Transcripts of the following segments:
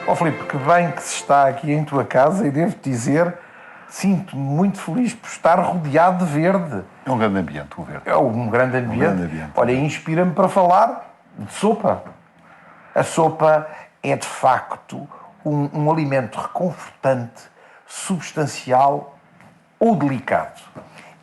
Ó Filipe, que bem que se está aqui em tua casa e devo-te dizer, sinto-me muito feliz por estar rodeado de verde. É um grande ambiente, o verde. É um grande ambiente. Olha, inspira-me para falar de sopa. A sopa é, de facto, um alimento reconfortante, substancial ou delicado.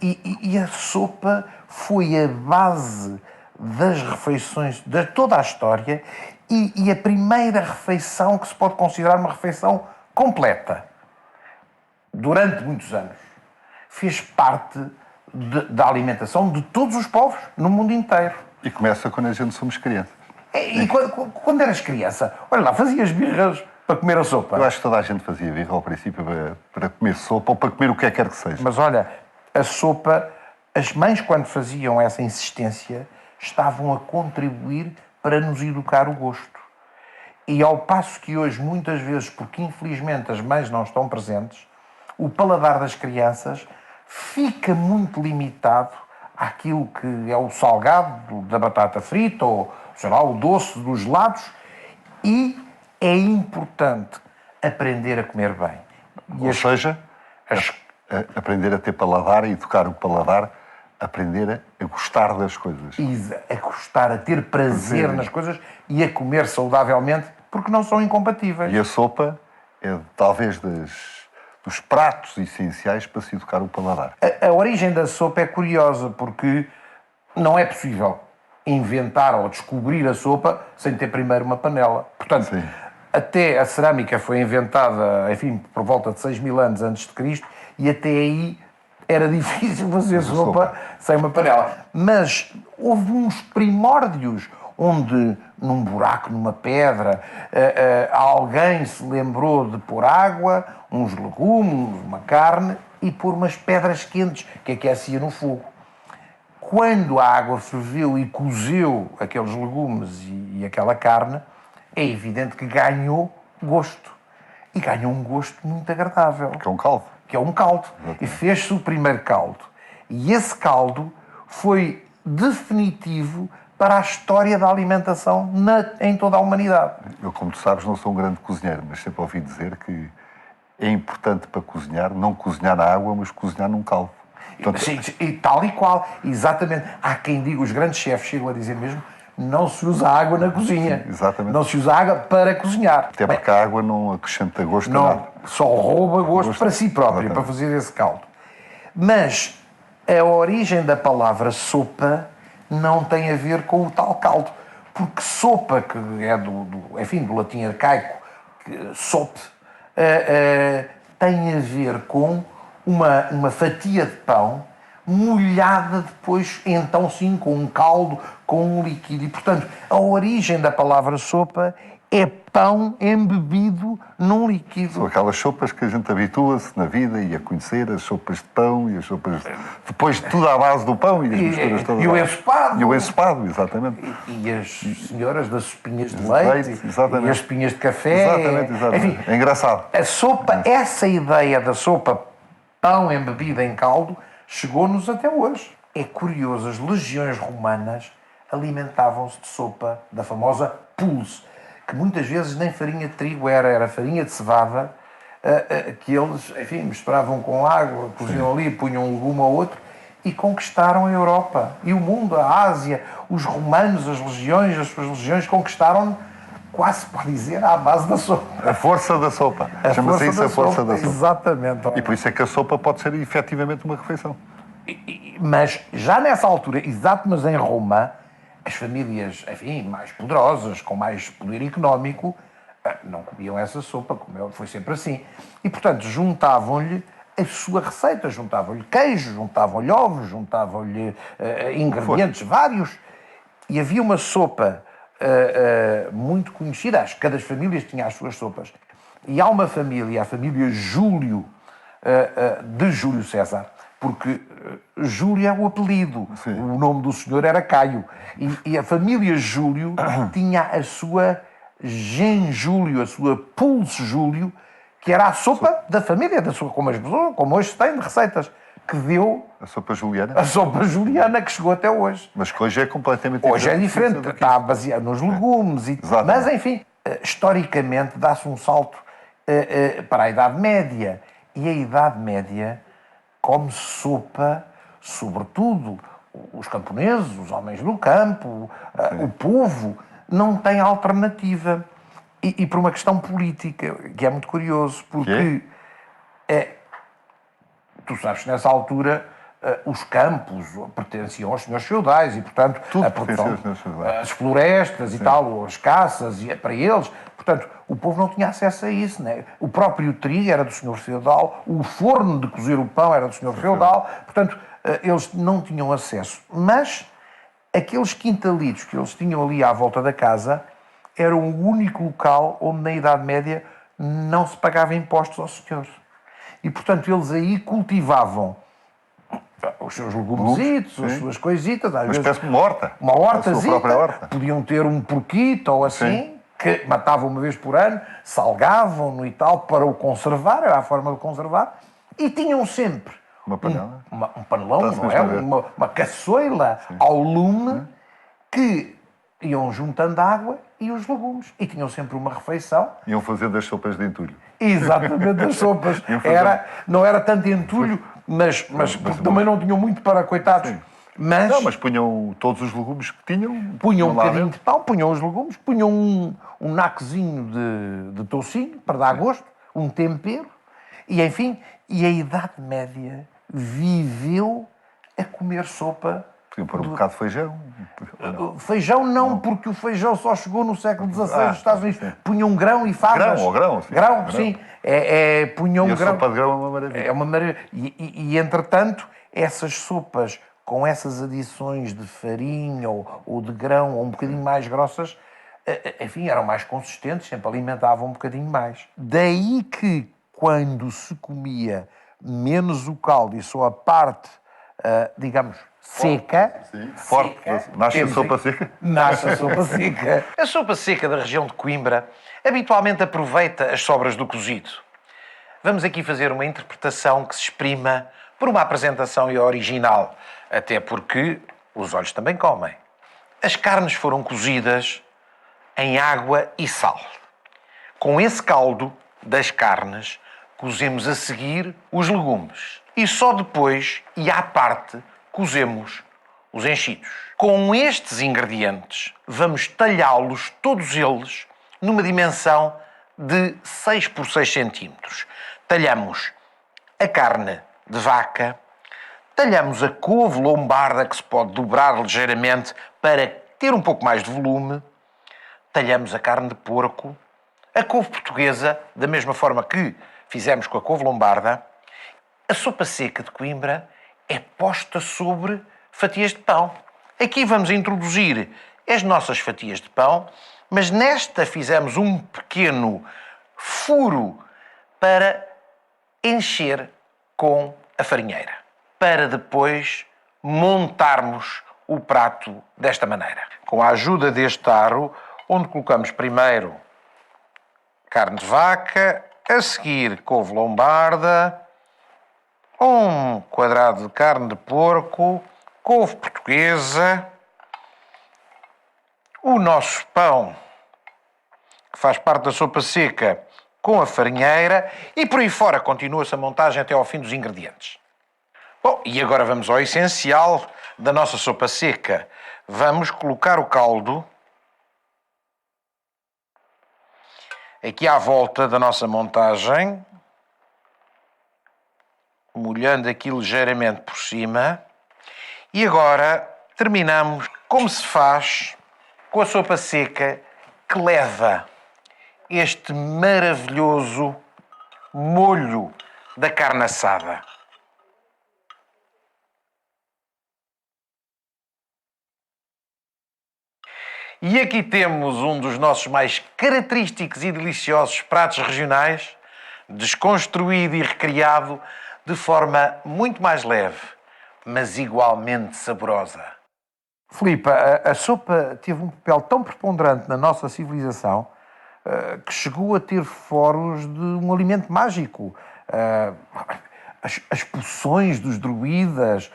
E a sopa foi a base das refeições de toda a história e a primeira refeição que se pode considerar uma refeição completa. Durante muitos anos, fez parte da alimentação de todos os povos no mundo inteiro. E começa quando a gente somos crianças. E quando eras criança, olha lá, fazias birras para comer a sopa. Eu acho que toda a gente fazia birra ao princípio para comer sopa ou para comer o que quer que seja. Mas olha, a sopa, as mães quando faziam essa insistência, estavam a contribuir para nos educar o gosto. E ao passo que hoje, muitas vezes, porque infelizmente as mães não estão presentes, o paladar das crianças fica muito limitado àquilo que é o salgado da batata frita ou, sei lá, o doce dos gelados, e é importante aprender a comer bem. Ou seja, aprender a ter paladar e educar o paladar, aprender a gostar das coisas. A gostar, a ter prazer nas coisas e a comer saudavelmente, porque não são incompatíveis. E a sopa é talvez dos pratos essenciais para se educar o paladar. A origem da sopa é curiosa, porque não é possível inventar ou descobrir a sopa sem ter primeiro uma panela. Portanto, Sim. Até a cerâmica foi inventada, enfim, por volta de 6.000 anos antes de Cristo, e até aí era difícil fazer sopa sem uma panela. Mas houve uns primórdios onde, num buraco, numa pedra, alguém se lembrou de pôr água, uns legumes, uma carne e pôr umas pedras quentes que aquecia no fogo. Quando a água ferveu e cozeu aqueles legumes e aquela carne, é evidente que ganhou gosto. E ganhou um gosto muito agradável. Que é um caldo. Que é um caldo. Exatamente. E fez-se o primeiro caldo. E esse caldo foi definitivo para a história da alimentação em toda a humanidade. Eu, como tu sabes, não sou um grande cozinheiro, mas sempre ouvi dizer que é importante para cozinhar, não cozinhar na água, mas cozinhar num caldo. Portanto, sim, e tal e qual, exatamente. Há quem diga, os grandes chefes chegam a dizer mesmo, não se usa água na cozinha. Sim, exatamente. Não se usa água para cozinhar. Até porque a água não acrescenta gosto a nada. Só rouba gosto para si próprio, Exatamente. para fazer esse caldo. Mas a origem da palavra sopa não tem a ver com o tal caldo. Porque sopa, que é do latim arcaico, sop, tem a ver com uma fatia de pão molhada depois, então sim, com um caldo, com um líquido. E, portanto, a origem da palavra sopa é pão embebido num líquido. São aquelas sopas que a gente habitua-se na vida e a conhecer, as sopas de pão e as sopas... Depois tudo à base do pão e as misturas todas. E o ensopado. E o ensopado, exatamente. E as senhoras das espinhas de leite exatamente. E as espinhas de café. Exatamente. Enfim, é engraçado. A sopa, essa ideia da sopa, pão embebido em caldo, chegou-nos até hoje. É curioso, as legiões romanas alimentavam-se de sopa da famosa pulse, que muitas vezes nem farinha de trigo era farinha de cevada, que eles, enfim, misturavam com água, coziam ali, punham um legume ou outro, e conquistaram a Europa e o mundo, a Ásia. Os romanos, as suas legiões conquistaram, quase pode dizer, à base da sopa. A força da sopa. Chama-se isso a força da sopa. Exatamente. E por isso é que a sopa pode ser efetivamente uma refeição. Mas já nessa altura, mas em Roma, as famílias, enfim, mais poderosas, com mais poder económico, não comiam essa sopa, foi sempre assim. E, portanto, juntavam-lhe a sua receita, juntavam-lhe queijo, juntavam-lhe ovos, juntavam-lhe ingredientes vários. E havia uma sopa muito conhecida, acho que cada família tinha as suas sopas. E há uma família, a família Júlio, de Júlio César, porque Júlio é o apelido, Sim. O nome do senhor era Caio. E a família Júlio tinha a sua Genjúlio, a sua Pulse Júlio, que era a sopa da família, como hoje se tem de receitas, que deu A sopa juliana. a sopa juliana que chegou até hoje. Mas que hoje é completamente Hoje é diferente, está baseado nos legumes. Exatamente. Mas, enfim, historicamente dá-se um salto para a Idade Média. E a Idade Média come sopa, sobretudo os camponeses, os homens do campo, o povo, não tem alternativa. E por uma questão política, que é muito curioso, porque tu sabes que nessa altura os campos pertenciam aos senhores feudais e, portanto, Tudo a produção, pertencia aos senhores feudais. as florestas e tal, ou as caças, e para eles. Portanto, o povo não tinha acesso a isso, né? O próprio trigo era do senhor feudal, o forno de cozer o pão era do senhor feudal, portanto, eles não tinham acesso. Mas aqueles quintalitos que eles tinham ali à volta da casa era o único local onde, na Idade Média, não se pagava impostos aos senhores. E, portanto, eles aí cultivavam os seus legumesitos, as suas coisitas, às Uma vezes espécie de uma horta. uma A sua hortazita, própria horta. podiam ter um porquito ou assim, que matavam uma vez por ano, salgavam-no e tal, para o conservar, era a forma de conservar, e tinham sempre Uma panela. um panelão, Está-se não é? mesmo a ver. Uma caçoila ao lume, que iam juntando água e os legumes. E tinham sempre uma refeição. Iam fazendo as sopas de entulho. Exatamente, as sopas. Não era tanto entulho, mas porque também não tinham muito para coitados. Sim. Mas, Não, mas punham todos os legumes que tinham. punham um lá bocadinho dentro. de pão, punham os legumes, punham um naquezinho de toucinho, para dar gosto, um tempero, e enfim, e a Idade Média viveu a comer sopa. Podiam pôr um bocado de feijão. Feijão não, porque o feijão só chegou no século XVI nos Estados Unidos. sim. Punham grão e favas. Grão, sim. Grão, sim. Punham E a grão. sopa de grão é uma maravilha. É uma maravilha. E, entretanto, essas sopas com essas adições de farinha ou de grão, ou um bocadinho mais grossas, enfim, eram mais consistentes, sempre alimentavam um bocadinho mais. Daí que, quando se comia menos o caldo e só a parte, digamos, seca... Forte. Nasce a sopa seca. Nasce a sopa seca. A sopa seca da região de Coimbra habitualmente aproveita as sobras do cozido. Vamos aqui fazer uma interpretação que se exprima por uma apresentação original, até porque os olhos também comem. As carnes foram cozidas em água e sal. Com esse caldo das carnes, cozemos a seguir os legumes. E só depois, e à parte, cozemos os enchidos. Com estes ingredientes, vamos talhá-los, todos eles, numa dimensão de 6 por 6 centímetros. Talhamos a carne de vaca, talhamos a couve lombarda, que se pode dobrar ligeiramente para ter um pouco mais de volume, talhamos a carne de porco, a couve portuguesa, da mesma forma que fizemos com a couve lombarda. A sopa seca de Coimbra é posta sobre fatias de pão. Aqui vamos introduzir as nossas fatias de pão, mas nesta fizemos um pequeno furo para encher com a farinheira, para depois montarmos o prato desta maneira. Com a ajuda deste aro, onde colocamos primeiro carne de vaca, a seguir couve lombarda, um quadrado de carne de porco, couve portuguesa, o nosso pão, que faz parte da sopa seca, com a farinheira, e por aí fora continua-se a montagem até ao fim dos ingredientes. Bom, e agora vamos ao essencial da nossa sopa seca. Vamos colocar o caldo aqui à volta da nossa montagem, molhando aqui ligeiramente por cima. E agora terminamos como se faz com a sopa seca, que leva este maravilhoso molho da carne assada. E aqui temos um dos nossos mais característicos e deliciosos pratos regionais, desconstruído e recriado de forma muito mais leve, mas igualmente saborosa. Filipe, a sopa teve um papel tão preponderante na nossa civilização que chegou a ter foros de um alimento mágico. As poções dos druidas,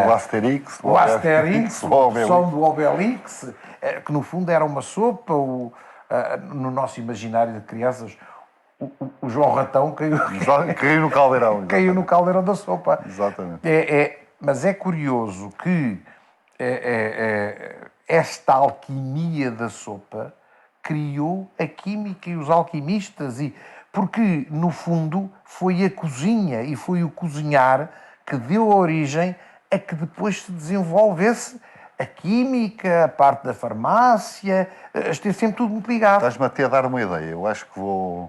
O Asterix. a poção o Obelix. do Obelix, que no fundo era uma sopa, no nosso imaginário de crianças, o João Ratão caiu, Caiu no caldeirão. caiu no caldeirão da sopa. Exatamente. Mas é curioso que esta alquimia da sopa criou a química e os alquimistas, porque, no fundo, foi a cozinha e foi o cozinhar que deu origem a que depois se desenvolvesse a química, a parte da farmácia, esteve sempre tudo muito ligado. Estás-me até a dar uma ideia. Eu acho que vou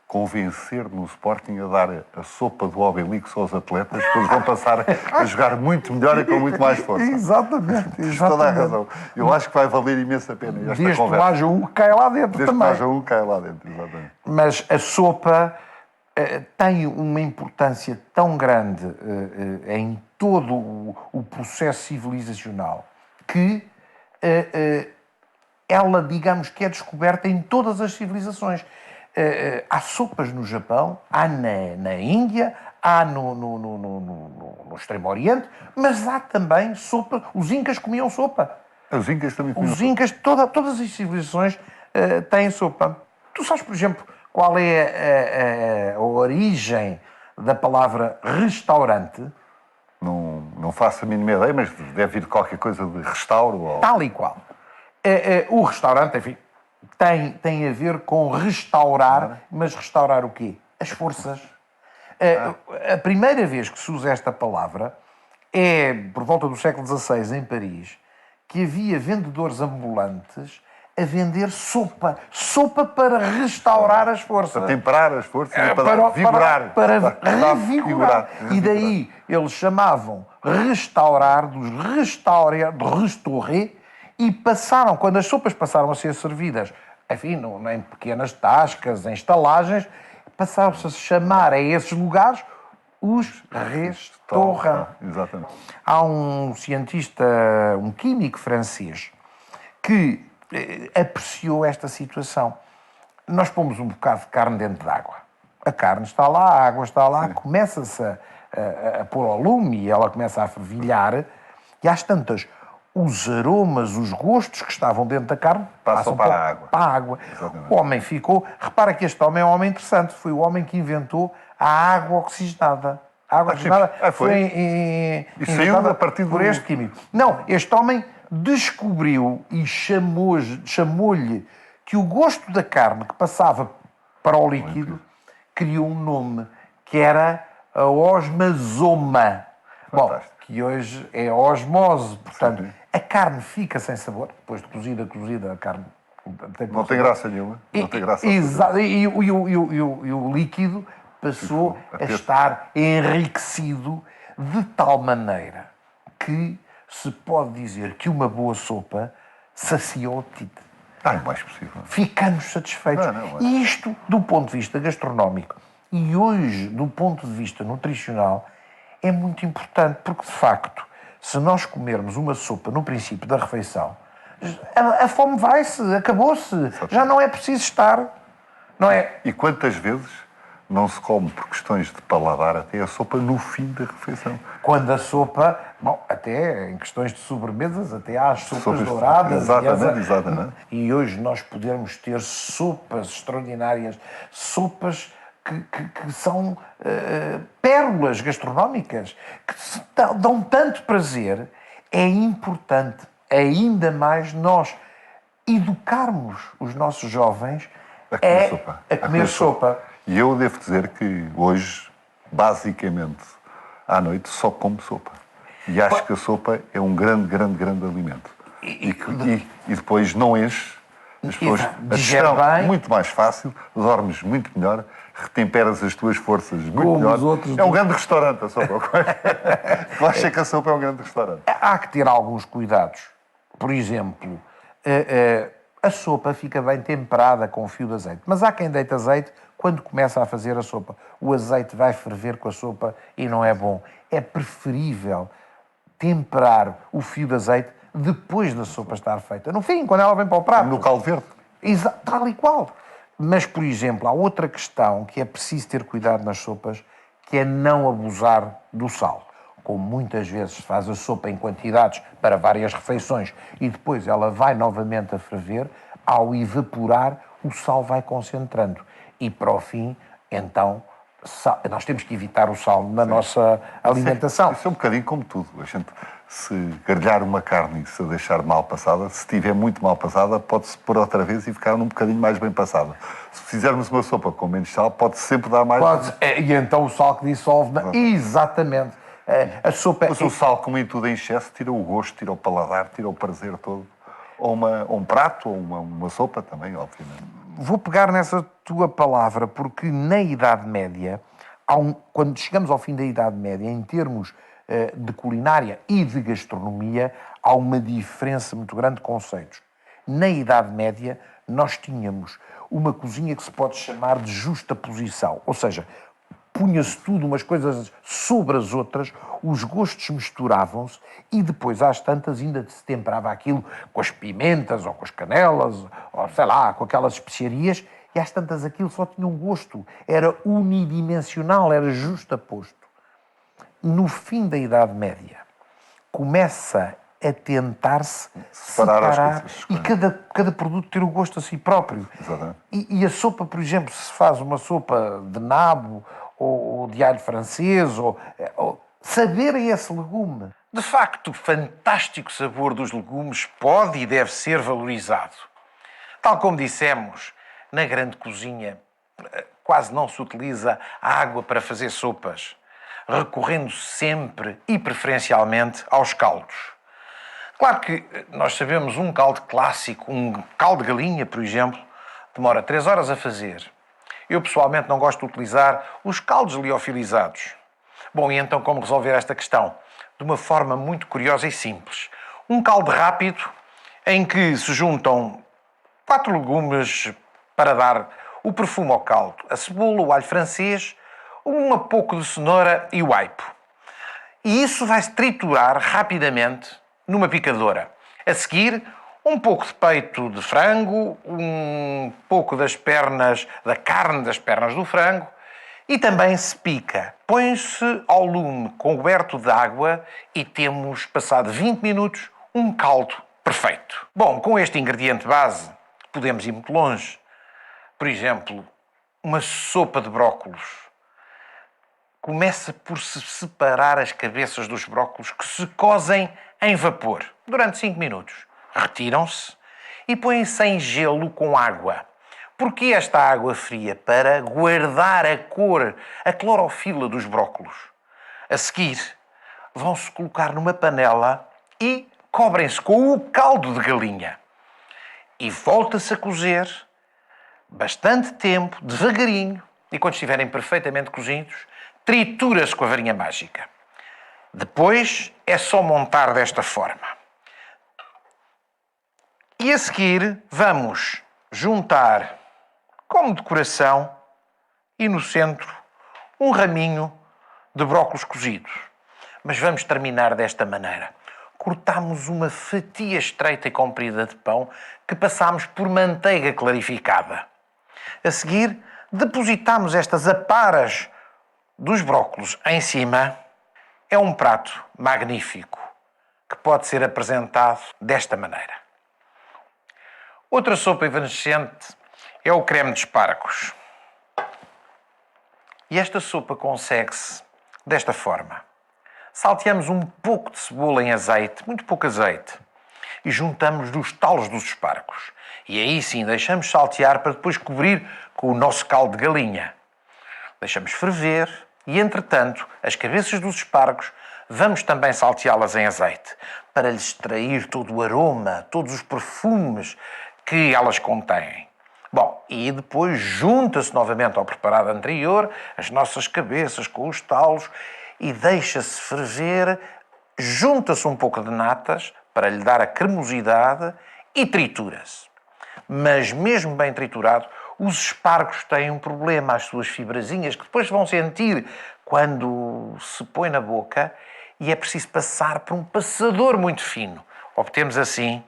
convencer no Sporting a dar a sopa do Obelix aos atletas, porque eles vão passar a jogar muito melhor e com muito mais força. Exatamente. Tens toda a razão. Eu acho que vai valer imensa pena esta Desde que conversa. haja um que cai lá dentro Desde que também. haja um, cai lá dentro, exatamente. Mas a sopa tem uma importância tão grande em todo o processo civilizacional que ela, digamos que é descoberta em todas as civilizações. Há sopas no Japão, há na Índia, há no Extremo Oriente, mas há também sopa. Os incas comiam sopa. Os incas também comiam Os incas, todas as civilizações têm sopa. Tu sabes, por exemplo, qual é a origem da palavra restaurante? Não faço a mínima ideia, mas deve vir qualquer coisa de restauro. Ou... Tal e qual. O restaurante, enfim, tem a ver com restaurar, mas restaurar o quê? As forças. A primeira vez que se usa esta palavra é por volta do século XVI, em Paris, que havia vendedores ambulantes a vender sopa. Sopa para restaurar as forças. Para temperar as forças e para vigorar. Para revigorar. E daí eles chamavam restaurar, dos restaurer, de restaurer, e passaram, quando as sopas passaram a ser servidas, enfim, em pequenas tascas, em estalagens, passaram-se a chamar a esses lugares os restaurants. Exatamente. Há um cientista, um químico francês, que apreciou esta situação. Nós pomos um bocado de carne dentro de água. A carne está lá, a água está lá, começa-se a pôr ao lume e ela começa a fervilhar, e às tantas, os aromas, os gostos que estavam dentro da carne Passam para a água. Para a água. Exatamente. O homem ficou... Repara que este homem é um homem interessante. Foi o homem que inventou a água oxigenada. A água oxigenada foi E saiu inventada a partir do... por este químico. Não, este homem descobriu e chamou-lhe que o gosto da carne que passava para o líquido criou um nome, que era a osmazoma. Bom, que hoje é osmose. Portanto, a carne fica sem sabor. Depois de cozida, a carne... Não tem graça nenhuma. Não tem graça. Exato. E o líquido passou a estar enriquecido de tal maneira que se pode dizer que uma boa sopa sacia o apetite. É o mais possível. Ficamos satisfeitos. E isto, do ponto de vista gastronómico, e hoje, do ponto de vista nutricional, é muito importante, porque, de facto, se nós comermos uma sopa no princípio da refeição, a fome vai-se, acabou-se. Já não é preciso estar. Não é? E quantas vezes não se come, por questões de paladar, até a sopa no fim da refeição? Quando a sopa... Bom, até em questões de sobremesas, até há as sopas douradas. Exatamente. E hoje nós podemos ter sopas extraordinárias, sopas que são pérolas gastronómicas, que dão tanto prazer. É importante, ainda mais, nós educarmos os nossos jovens a comer sopa. E eu devo dizer que hoje, basicamente, à noite, só como sopa. E acho que a sopa é um grande alimento. E depois não enche, as pessoas digestão muito mais fácil, dormes muito melhor, retemperas as tuas forças muito melhor. É um grande restaurante a sopa. Eu acho que a sopa é um grande restaurante. Há que ter alguns cuidados. Por exemplo, a sopa fica bem temperada com um fio de azeite. Mas há quem deita azeite quando começa a fazer a sopa. O azeite vai ferver com a sopa e não é bom. É preferível temperar o fio de azeite depois da sopa estar feita. No fim, quando ela vem para o prato. No caldo verde. Tal e qual. Mas, por exemplo, há outra questão que é preciso ter cuidado nas sopas, que é não abusar do sal. Como muitas vezes se faz a sopa em quantidades para várias refeições e depois ela vai novamente a ferver, ao evaporar, o sal vai concentrando. E para o fim, então, nós temos que evitar o sal na nossa alimentação. Isso é um bocadinho como tudo. A gente, se grelhar uma carne e se a deixar mal passada, se estiver muito mal passada, pode-se pôr outra vez e ficar um bocadinho mais bem passada. Se fizermos uma sopa com menos sal, pode sempre dar mais... E então o sal que dissolve... Exatamente. A sopa... Mas o sal, como em tudo em excesso, tira o gosto, tira o paladar, tira o prazer todo. Ou um prato, ou uma sopa também, obviamente. Vou pegar nessa tua palavra, porque na Idade Média, quando chegamos ao fim da Idade Média, em termos de culinária e de gastronomia, há uma diferença muito grande de conceitos. Na Idade Média, nós tínhamos uma cozinha que se pode chamar de justa posição, ou seja, punha-se tudo, umas coisas sobre as outras, os gostos misturavam-se e depois, às tantas, ainda se temperava aquilo com as pimentas ou com as canelas, ou sei lá, com aquelas especiarias, e às tantas aquilo só tinha um gosto. Era unidimensional, era justaposto. No fim da Idade Média, começa a tentar-se Separar as coisas. E cada produto ter o gosto a si próprio. Exatamente. E a sopa, por exemplo, se faz uma sopa de nabo ou de alho francês, ou saber esse legume. De facto, o fantástico sabor dos legumes pode e deve ser valorizado. Tal como dissemos, na grande cozinha quase não se utiliza a água para fazer sopas, recorrendo sempre e preferencialmente aos caldos. Claro que nós sabemos um caldo clássico, um caldo de galinha, por exemplo, demora 3 horas a fazer. Eu pessoalmente não gosto de utilizar os caldos liofilizados. Bom, e então como resolver esta questão? De uma forma muito curiosa e simples. Um caldo rápido em que se juntam 4 legumes para dar o perfume ao caldo. A cebola, o alho francês, um pouco de cenoura e o aipo. E isso vai-se triturar rapidamente numa picadora. A seguir, um pouco de peito de frango, um pouco das pernas, da carne das pernas do frango e também se pica. Põe-se ao lume coberto de água e temos, passado 20 minutos, um caldo perfeito. Bom, com este ingrediente base, podemos ir muito longe. Por exemplo, uma sopa de brócolos. Começa por se separar as cabeças dos brócolos que se cozem em vapor durante 5 minutos. Retiram-se e põem-se em gelo com água. Porquê esta água fria? Para guardar a cor, a clorofila dos brócolos. A seguir, vão-se colocar numa panela e cobrem-se com o caldo de galinha. E volta-se a cozer bastante tempo, devagarinho, e quando estiverem perfeitamente cozidos, tritura-se com a varinha mágica. Depois é só montar desta forma. E a seguir vamos juntar como decoração e no centro um raminho de brócolos cozidos. Mas vamos terminar desta maneira. Cortamos uma fatia estreita e comprida de pão que passamos por manteiga clarificada. A seguir, depositamos estas aparas dos brócolos em cima. É um prato magnífico que pode ser apresentado desta maneira. Outra sopa evanescente é o creme de espargos. E esta sopa consegue-se desta forma. Salteamos um pouco de cebola em azeite, muito pouco azeite, e juntamos os talos dos espargos. E aí sim deixamos saltear para depois cobrir com o nosso caldo de galinha. Deixamos ferver e, entretanto, as cabeças dos espargos vamos também salteá-las em azeite para lhes extrair todo o aroma, todos os perfumes que elas contêm. Bom, e depois junta-se novamente ao preparado anterior as nossas cabeças com os talos e deixa-se ferver, junta-se um pouco de natas para lhe dar a cremosidade e tritura-se. Mas mesmo bem triturado, os espargos têm um problema, as suas fibrazinhas, que depois vão sentir quando se põe na boca e é preciso passar por um passador muito fino. Obtemos assim,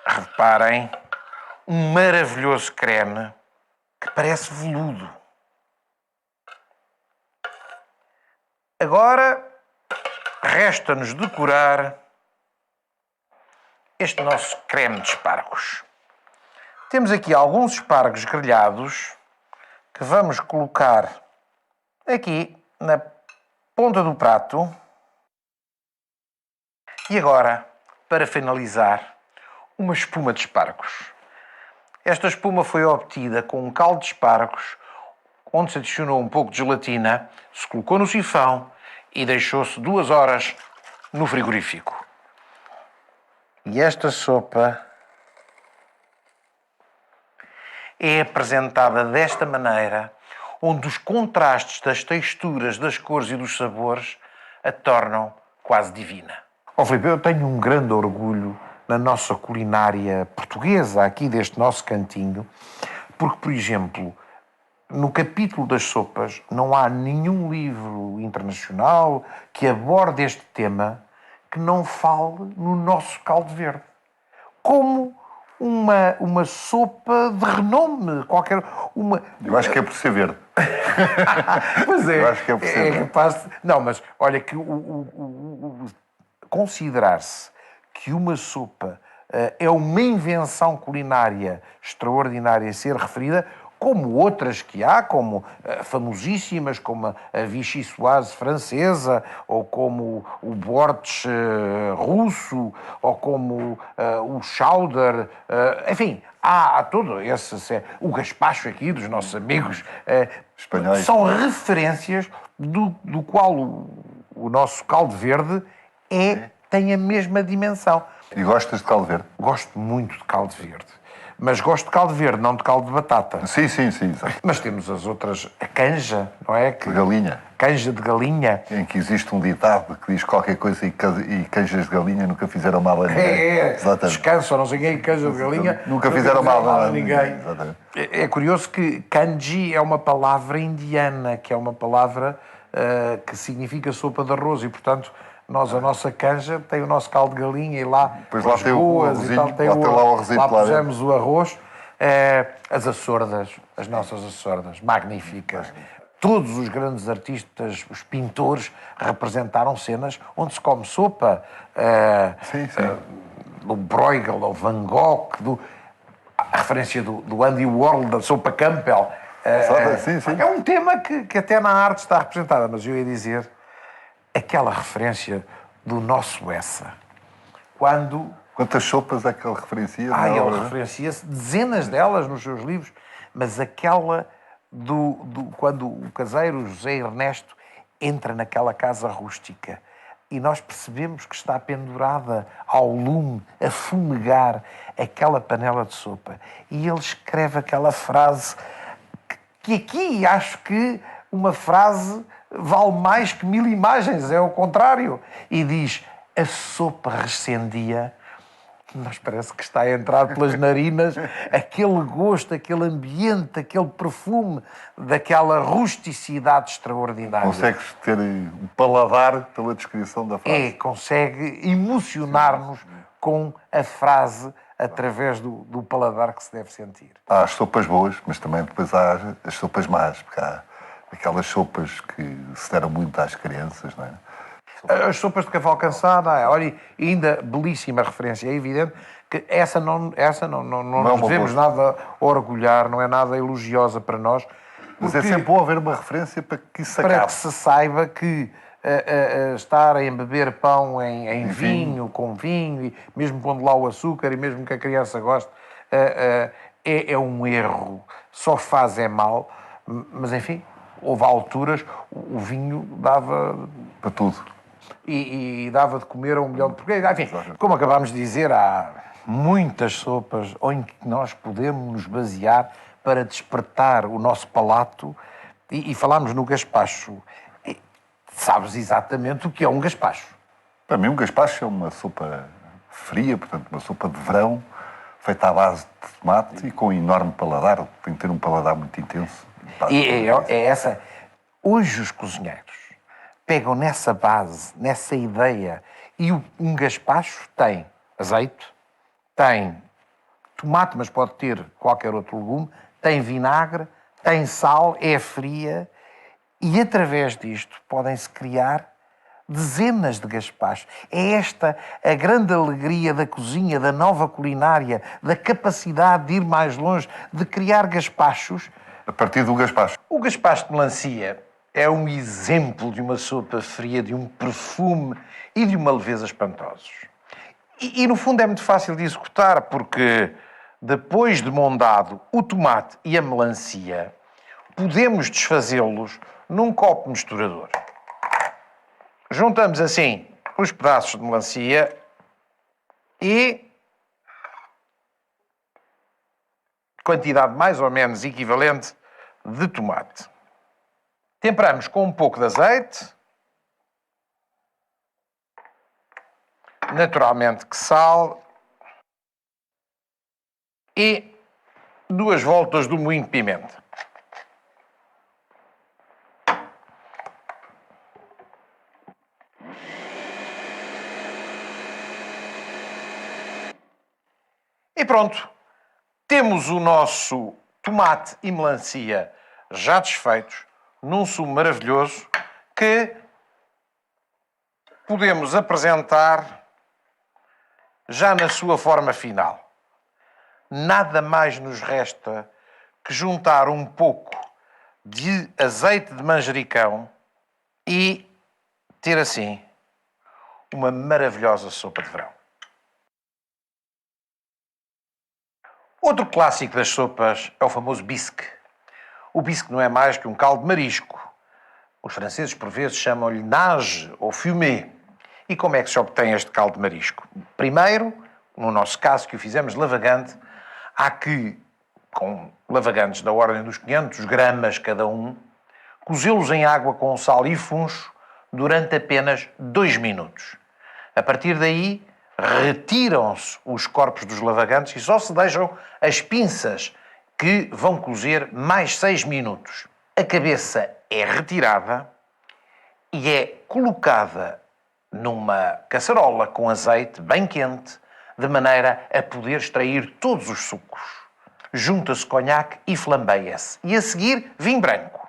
reparem, um maravilhoso creme que parece veludo. Agora, resta-nos decorar este nosso creme de espargos. Temos aqui alguns espargos grelhados que vamos colocar aqui na ponta do prato. E agora, para finalizar, uma espuma de espargos. Esta espuma foi obtida com um caldo de espargos, onde se adicionou um pouco de gelatina, se colocou no sifão e deixou-se 2 horas no frigorífico. E esta sopa é apresentada desta maneira, onde os contrastes das texturas, das cores e dos sabores a tornam quase divina. Ó Filipe, eu tenho um grande orgulho na nossa culinária portuguesa, aqui deste nosso cantinho, porque, por exemplo, no capítulo das sopas não há nenhum livro internacional que aborde este tema que não fale no nosso caldo verde. Como uma sopa de renome, qualquer... Eu acho que é por ser verde. Pois é, Eu acho que é por ser verde. capaz de... Não, mas olha que considerar-se que uma sopa é uma invenção culinária extraordinária a ser referida, como outras que há, como famosíssimas, como a vichyssoise francesa, ou como o bortsch russo, ou como o chowder, enfim, há todo esse... O gaspacho aqui, dos nossos amigos Espanhóis. são referências do qual o nosso caldo verde tem a mesma dimensão. E gostas de caldo verde? Gosto muito de caldo verde. Mas gosto de caldo verde, não de caldo de batata. Sim, exato. Mas temos as outras, a canja, não é? De galinha. Canja de galinha. Em que existe um ditado que diz qualquer coisa e canjas de galinha nunca fizeram mal a ninguém. Exatamente. Descanso, não sei quem, canja de galinha. Nunca fizeram mal a ninguém. Exatamente. É curioso que kanji é uma palavra indiana, que é uma palavra que significa sopa de arroz e, portanto, a nossa canja tem o nosso caldo de galinha e lá Pois lá as tem o boas arrozinho, e tal, tem lá tem lá o arrozito lá lá dentro. pusemos o arroz. As açordas, as nossas açordas, magníficas. Todos os grandes artistas, os pintores, representaram cenas onde se come sopa. Sim. Do Bruegel, do Van Gogh, a referência do Andy Warhol, da sopa Campbell. Sim. É um tema que até na arte está representada, mas eu ia dizer aquela referência do nosso Essa. Quantas sopas é que ele referencia? Ele referencia-se dezenas delas nos seus livros, mas aquela quando o caseiro José Ernesto entra naquela casa rústica e nós percebemos que está pendurada ao lume, a fumegar aquela panela de sopa. E ele escreve aquela frase que aqui acho que uma frase vale mais que 1000 imagens, é o contrário. E diz, a sopa rescendia, mas parece que está a entrar pelas narinas aquele gosto, aquele ambiente, aquele perfume daquela rusticidade extraordinária. Consegues ter um paladar pela descrição da frase. Consegue emocionar-nos com a frase através do paladar que se deve sentir. Há as sopas boas, mas também depois há as sopas más, porque há aquelas sopas que se deram muito às crianças, não é? As sopas de cavalo cansado, olha, ainda belíssima referência. É evidente que essa não nos devemos nada orgulhar, não é nada elogiosa para nós. Mas é sempre bom haver uma referência para que isso acabe. Para que se saiba que estar a beber pão em vinho, com vinho, e mesmo pondo lá o açúcar, e mesmo que a criança goste, é um erro. Só faz mal, mas enfim, houve alturas, o vinho dava... Para tudo. E dava de comer a 1 milhão de portugueses. Enfim, como acabámos de dizer, há muitas sopas onde nós podemos nos basear para despertar o nosso palato e falámos no gaspacho. E sabes exatamente o que é um gaspacho? Para mim, um gaspacho é uma sopa fria, portanto, uma sopa de verão, feita à base de tomate e com um enorme paladar. Tem que ter um paladar muito intenso. E é essa. Hoje os cozinheiros pegam nessa base, nessa ideia, e um gaspacho tem azeite, tem tomate, mas pode ter qualquer outro legume, tem vinagre, tem sal, é fria, e através disto podem-se criar dezenas de gazpachos. É esta a grande alegria da cozinha, da nova culinária, da capacidade de ir mais longe, de criar gazpachos. A partir do gazpacho. O gazpacho de melancia é um exemplo de uma sopa fria, de um perfume e de uma leveza espantosos. E no fundo é muito fácil de executar, porque depois de mondado o tomate e a melancia, podemos desfazê-los num copo misturador. Juntamos assim os pedaços de melancia e quantidade mais ou menos equivalente de tomate. Temperamos com um pouco de azeite, naturalmente que sal e 2 voltas do moinho de pimenta. E pronto, temos o nosso tomate e melancia já desfeitos num sumo maravilhoso que podemos apresentar já na sua forma final. Nada mais nos resta que juntar um pouco de azeite de manjericão e ter assim uma maravilhosa sopa de verão. Outro clássico das sopas é o famoso bisque. O bisque não é mais que um caldo de marisco. Os franceses, por vezes, chamam-lhe nage ou fumé. E como é que se obtém este caldo de marisco? Primeiro, no nosso caso, que o fizemos lavagante, há que, com lavagantes da ordem dos 500 gramas cada um, cozê-los em água com sal e funcho durante apenas 2 minutos. A partir daí, retiram-se os corpos dos lavagantes e só se deixam as pinças, que vão cozer mais 6 minutos. A cabeça é retirada e é colocada numa caçarola com azeite bem quente, de maneira a poder extrair todos os sucos. Junta-se conhaque e flambeia-se. E a seguir, vinho branco.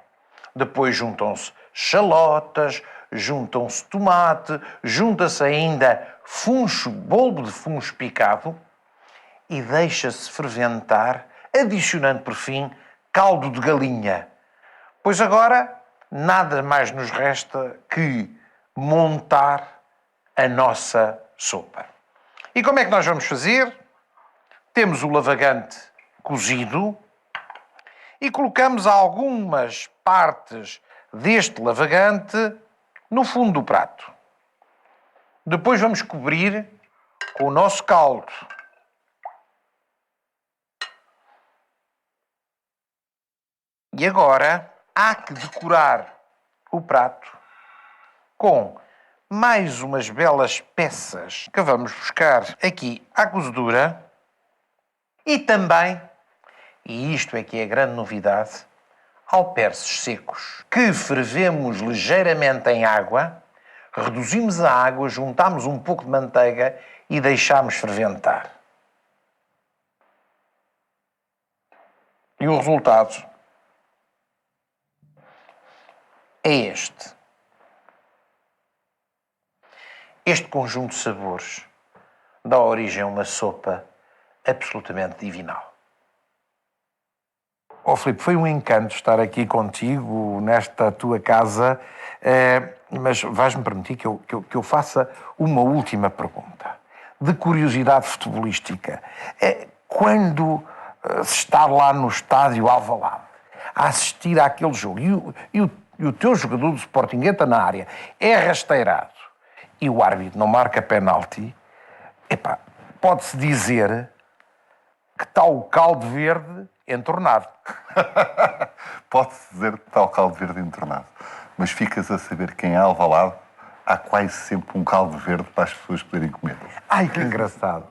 Depois juntam-se chalotas, juntam-se tomate, junta-se ainda funcho, boldo de funcho picado e deixa-se ferventar, adicionando por fim caldo de galinha. Pois agora nada mais nos resta que montar a nossa sopa. E como é que nós vamos fazer? Temos o lavagante cozido e colocamos algumas partes deste lavagante no fundo do prato. Depois vamos cobrir com o nosso caldo. E agora há que decorar o prato com mais umas belas peças que vamos buscar aqui à cozedura e também, e isto é que é a grande novidade, alperces secos, que fervemos ligeiramente em água, reduzimos a água, juntamos um pouco de manteiga e deixamos ferventar. E o resultado é este. Este conjunto de sabores dá origem a uma sopa absolutamente divinal. Oh, Filipe, foi um encanto estar aqui contigo nesta tua casa, mas vais-me permitir que eu faça uma última pergunta, de curiosidade futebolística. Quando se está lá no estádio Alvalade a assistir àquele jogo e o teu jogador do Sporting entra na área, é rasteirado e o árbitro não marca penalti, pode-se dizer que está o caldo verde entornado. Pode-se dizer que está o caldo verde entornado. Mas ficas a saber que em Alvalade há quase sempre um caldo verde para as pessoas poderem comer. Ai, que engraçado.